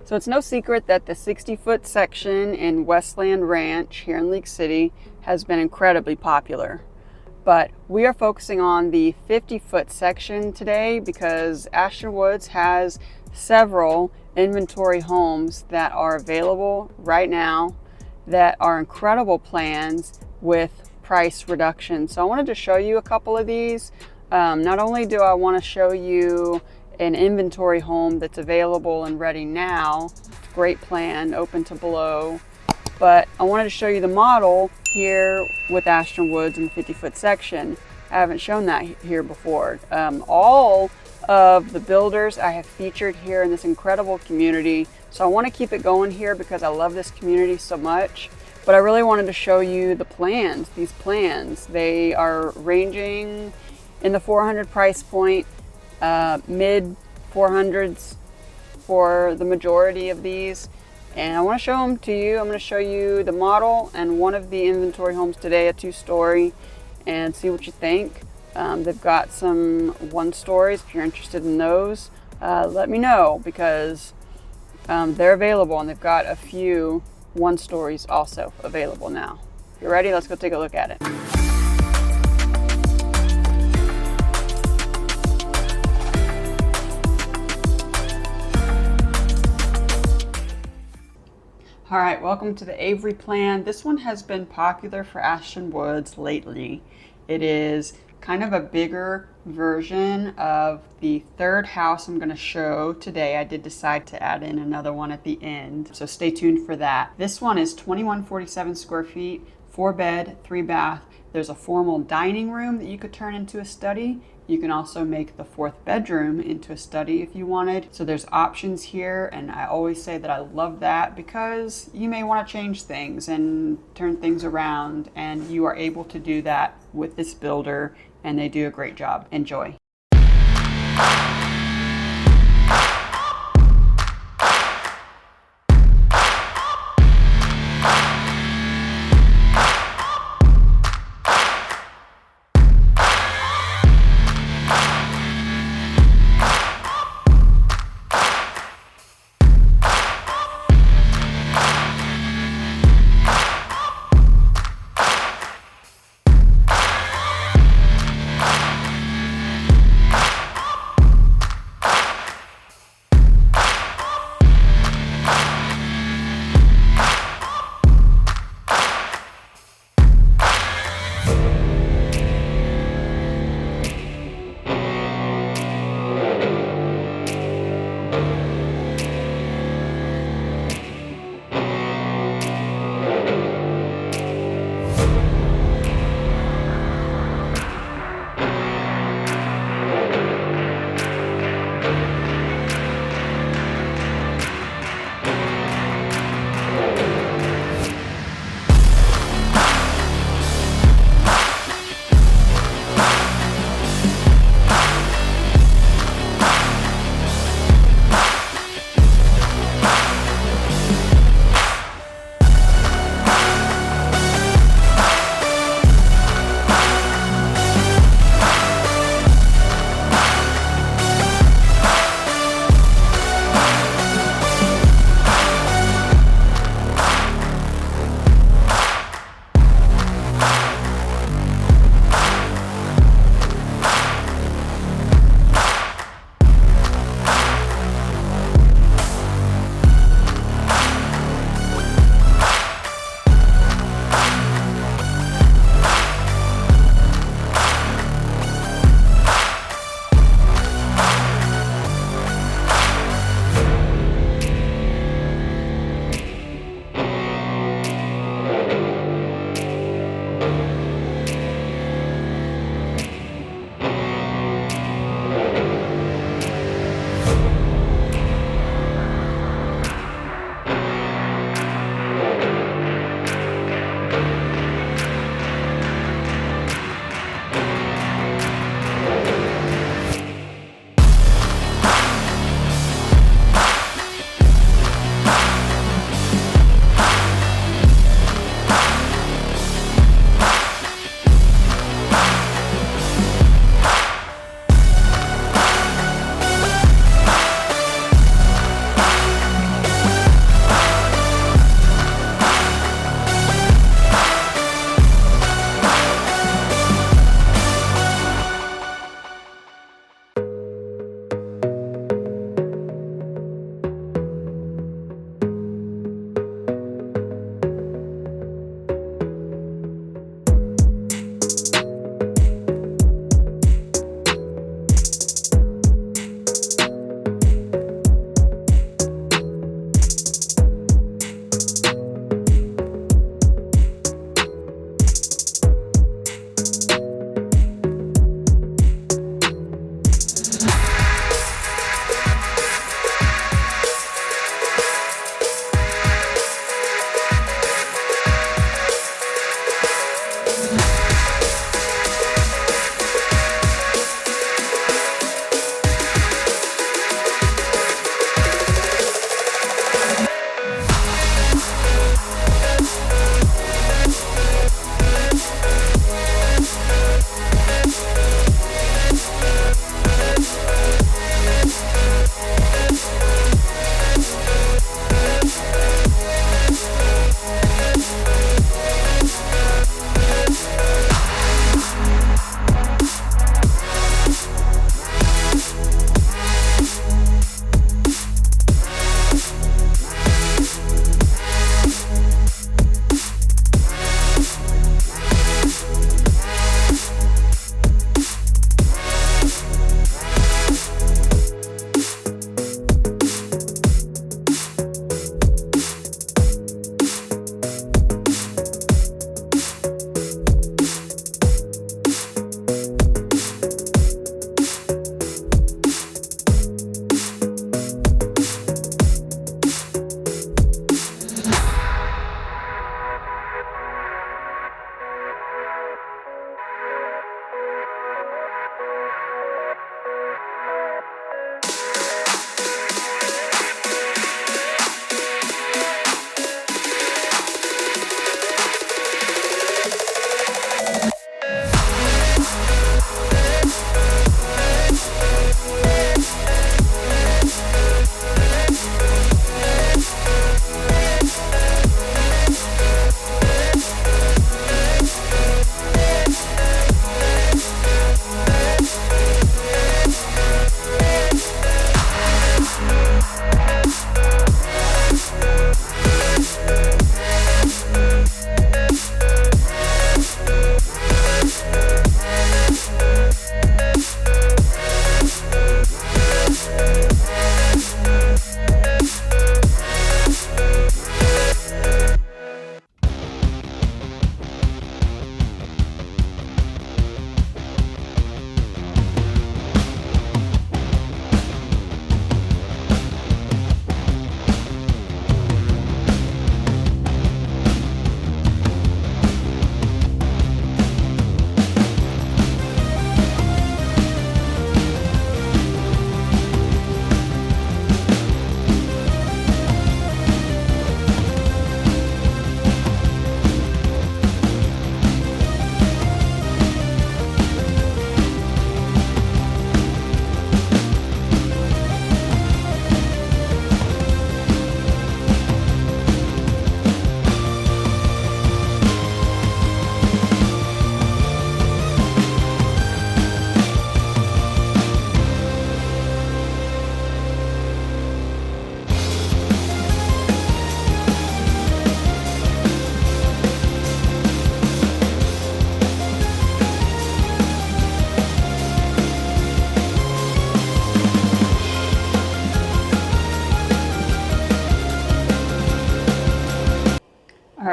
So it's no secret that the 60-foot section in Westland Ranch here in League City has been incredibly popular. But we are focusing on the 50-foot section today because Ashton Woods has several inventory homes that are available right now that are incredible plans with price reduction. So I wanted to show you a couple of these. Not only do I want to show you an inventory home that's available and ready now, great plan, open to below, but I wanted to show you the model here with Ashton Woods in the 50-foot section. I haven't shown that here before. All of the builders I have featured here in this incredible community, so I want to keep it going here because I love this community so much. But I really wanted to show you the plans, these plans. They are ranging in the 400 price point, mid 400s for the majority of these. And I want to show them to you. I'm going to show you the model and one of the inventory homes today, a 2-story, and see what you think. They've got some 1-stories. If you're interested in those, let me know because they're available, and they've got a few 1-stories also available now. If you're ready, let's go take a look at it. All right, welcome to the Avery plan. This one has been popular for Ashton Woods lately. It is kind of a bigger version of the third house I'm going to show today. I did decide to add in another one at the end, so stay tuned for that. This one is 2147 square feet, 4-bed, 3-bath. There's a formal dining room that you could turn into a study. You can also make the 4th bedroom into a study if you wanted. So there's options here, and I always say that I love that because you may want to change things and turn things around, and you are able to do that with this builder, and they do a great job. Enjoy.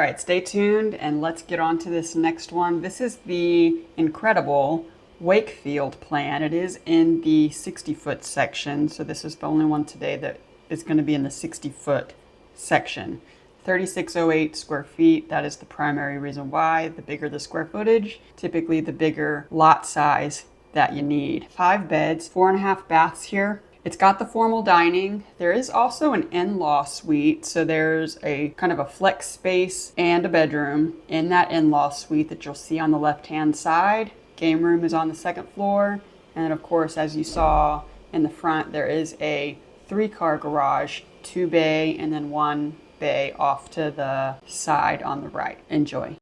right, stay tuned and let's get on to this next one. This is the incredible Wakefield plan. It is in the 60-foot section, so this is the only one today that is going to be in the 60-foot section. 3608 square feet, that is the primary reason why. The bigger the square footage, typically the bigger lot size that you need. 5 beds, 4.5 baths here. It's got the formal dining. There is also an in-law suite, so there's a kind of a flex space and a bedroom in that in-law suite that you'll see on the left-hand side. Game room is on the 2nd floor, and then of course, as you saw in the front, there is a 3-car garage, 2 bay, and then 1 bay off to the side on the right. Enjoy.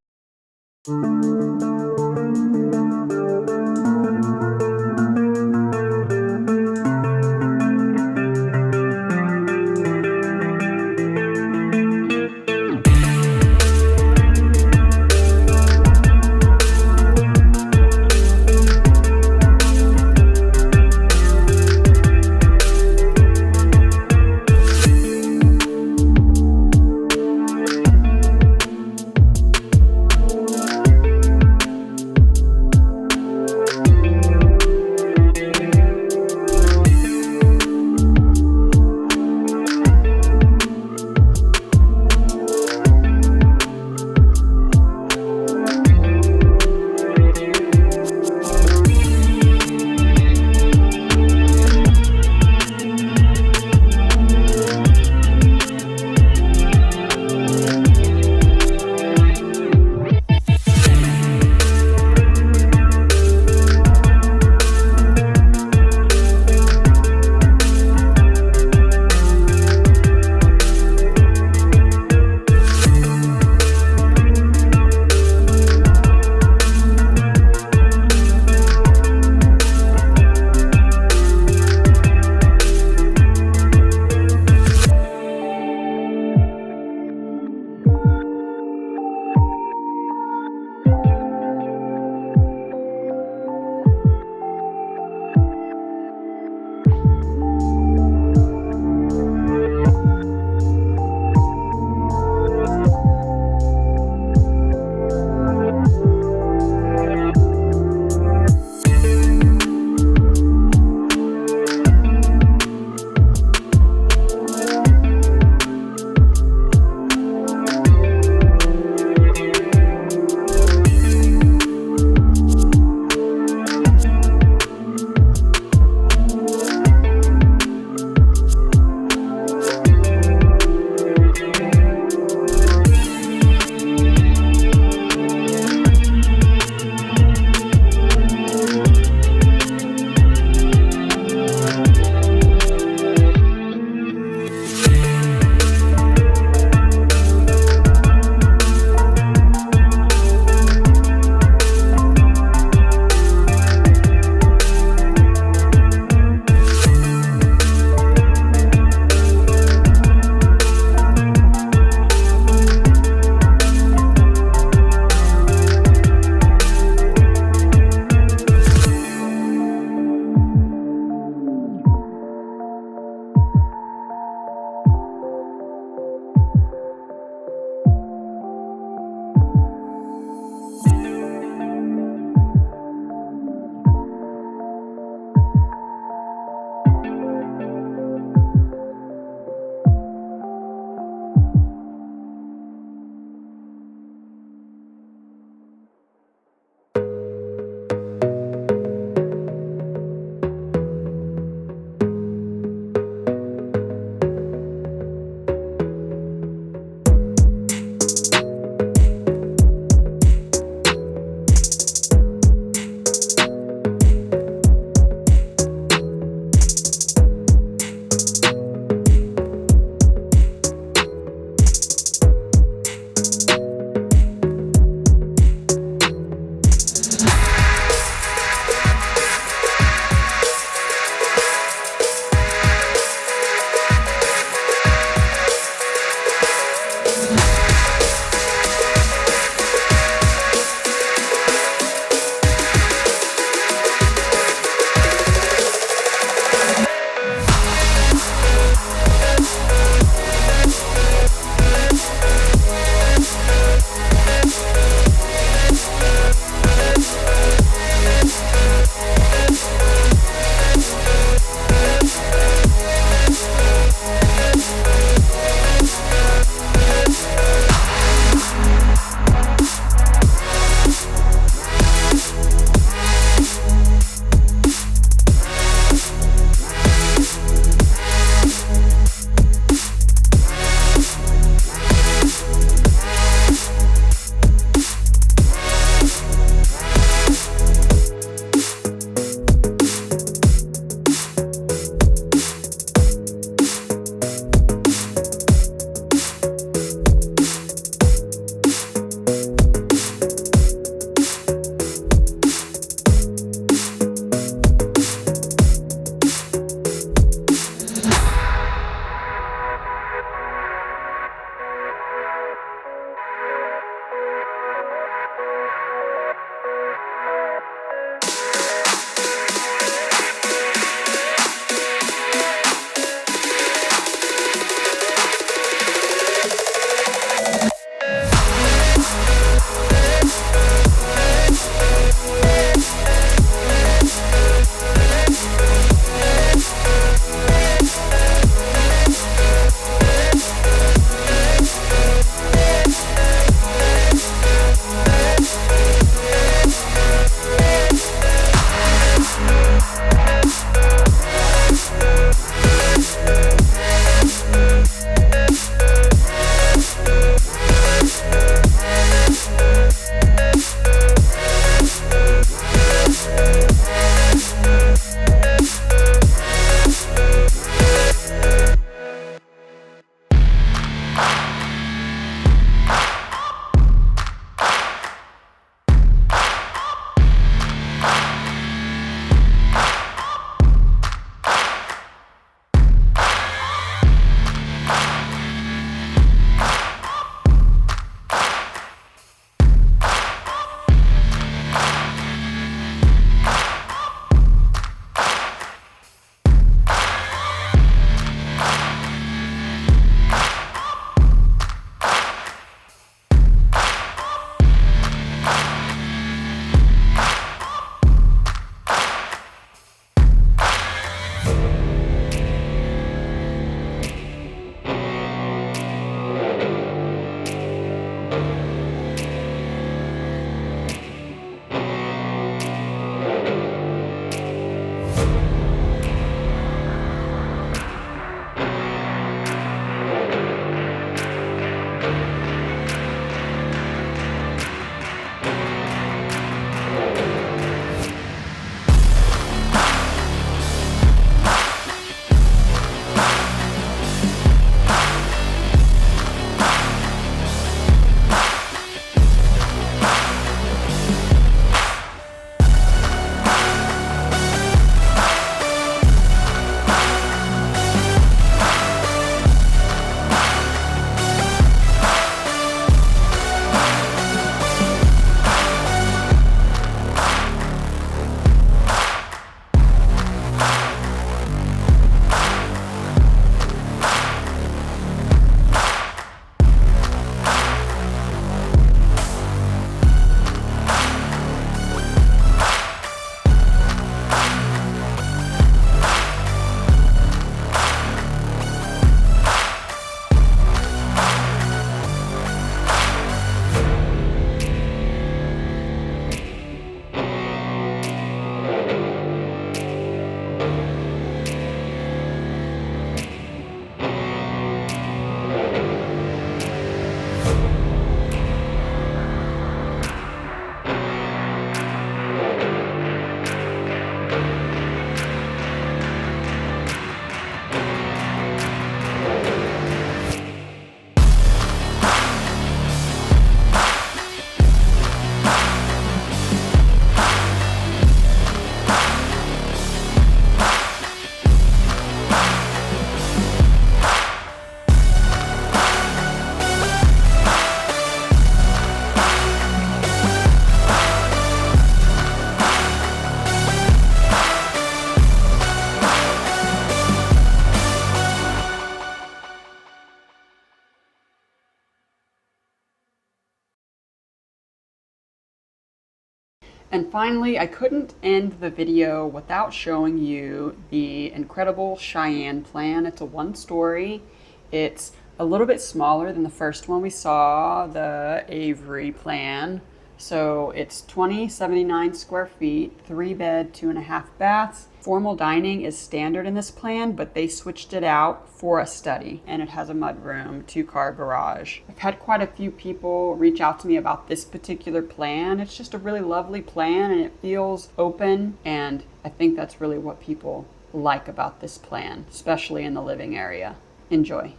And finally, I couldn't end the video without showing you the incredible Cheyenne plan. It's a one-story. It's a little bit smaller than the first one we saw, the Avery plan. So it's 2079 square feet, 3-bed, 2.5 baths. Formal dining is standard in this plan, but they switched it out for a study, and it has a mudroom, 2-car garage. I've had quite a few people reach out to me about this particular plan. It's just a really lovely plan, and it feels open, and I think that's really what people like about this plan, especially in the living area. Enjoy.